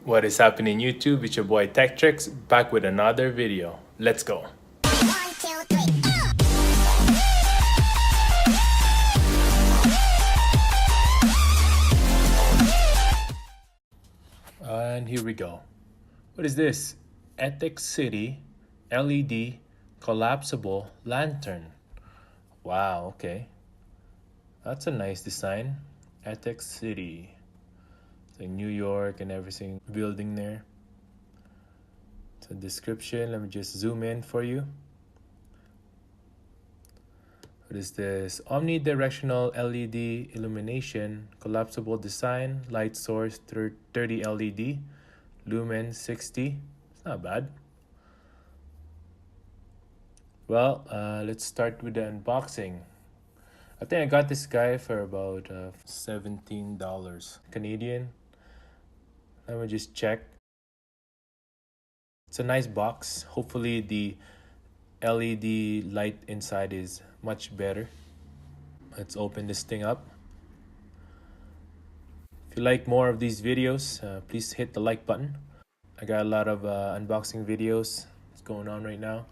What is happening YouTube? It's your boy Tech Tricks back with another video. Let's go. And here we go. What is this? etekcity LED collapsible lantern. Wow, okay. That's a nice design. etekcity. It's like New York and everything building there. So description, let me just zoom in for you. What is this? Omnidirectional LED illumination, collapsible design, light source 30 LED, lumen 60. It's not bad. Well, let's start with the unboxing. I think I got this guy for about $17 Canadian. Let me just check. It's a nice box. Hopefully the LED light inside is much better. Let's open this thing up. If you like more of these videos, please hit the like button. I got a lot of unboxing videos that's going on right now.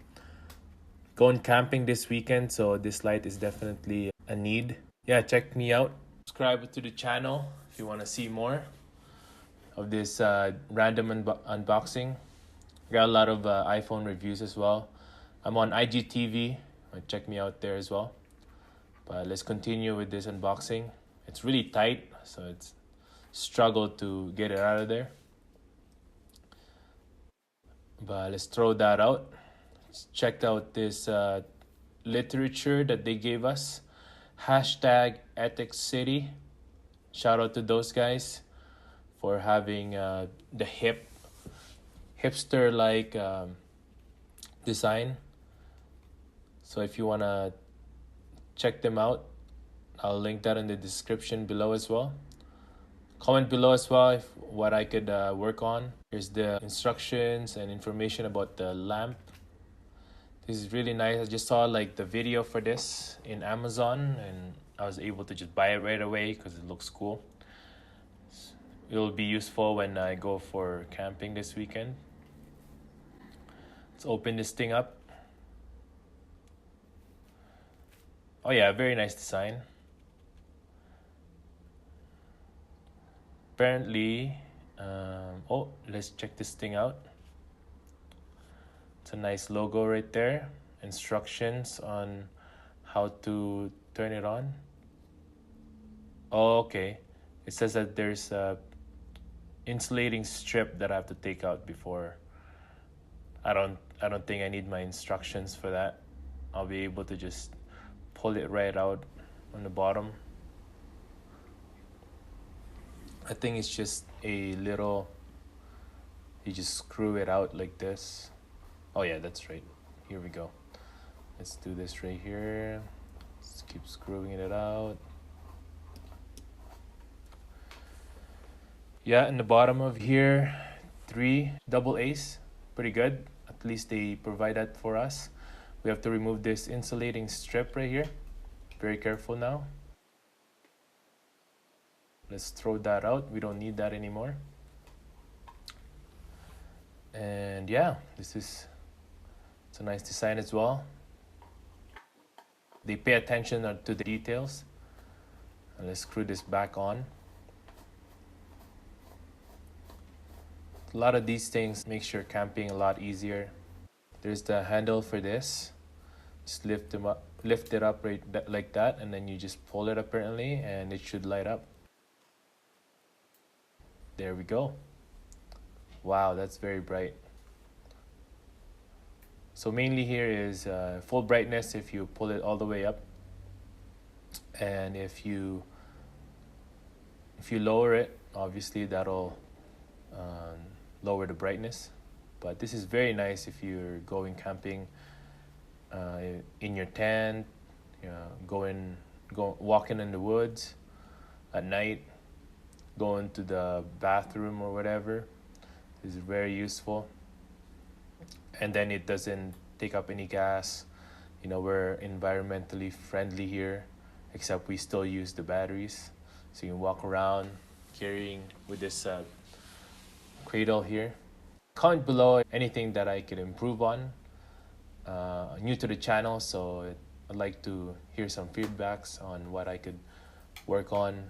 Going camping this weekend, so this light is definitely a need. Yeah, check me out. Subscribe to the channel if you want to see more of this random unboxing. I got a lot of iPhone reviews as well. I'm on IGTV. Check me out there as well. But let's continue with this unboxing. It's really tight, so it's struggle to get it out of there. But let's throw that out. Let's check out this literature that they gave us. Hashtag etekcity. Shout out to those guys for having the hipster-like design. So if you want to check them out, I'll link that in the description below as well. Comment below as well if what I could work on. Here's the instructions and information about the lamp. This is really nice. I just saw like the video for this in Amazon and I was able to just buy it right away because it looks cool. It'll be useful when I go for camping this weekend. Let's open this thing up. Oh yeah, very nice design. Apparently, let's check this thing out. It's a nice logo right there. Instructions on how to turn it on. Oh, okay. It says that there's a insulating strip that I have to take out before. I don't think I need my instructions for that. I'll be able to just pull it right out on the bottom. I think it's just a little, you just screw it out like this. Oh yeah, that's right. Here we go. Let's do this right here. Let's keep screwing it out. Yeah, in the bottom of here, 3 double A's. Pretty good. At least they provide that for us. We have to remove this insulating strip right here. Very careful now. Let's throw that out. We don't need that anymore. And yeah, it's a nice design as well. They pay attention to the details. And let's screw this back on. A lot of these things make sure camping a lot easier. There's the handle for this. Just lift it up like that, and then you just pull it apparently, and it should light up. There we go. Wow, that's very bright. So mainly here is full brightness if you pull it all the way up, and if you lower it, obviously that'll lower the brightness. But this is very nice if you're going camping in your tent, walking in the woods at night, going to the bathroom or whatever. This is very useful. And then it doesn't take up any gas. You know, we're environmentally friendly here, except we still use the batteries. So you can walk around carrying with this cradle here. Comment below anything that I could improve on. New to the channel, so I'd like to hear some feedbacks on what I could work on.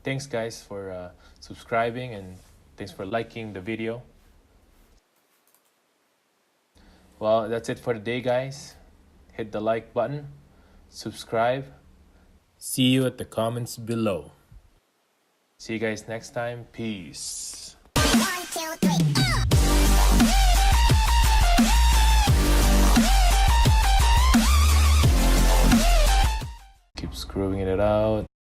Thanks guys for subscribing, and thanks for liking the video. Well, that's it for today, guys. Hit the like button, subscribe. See you at the comments below. See you guys next time. Peace. 1, 2, 3. Keep screwing it out.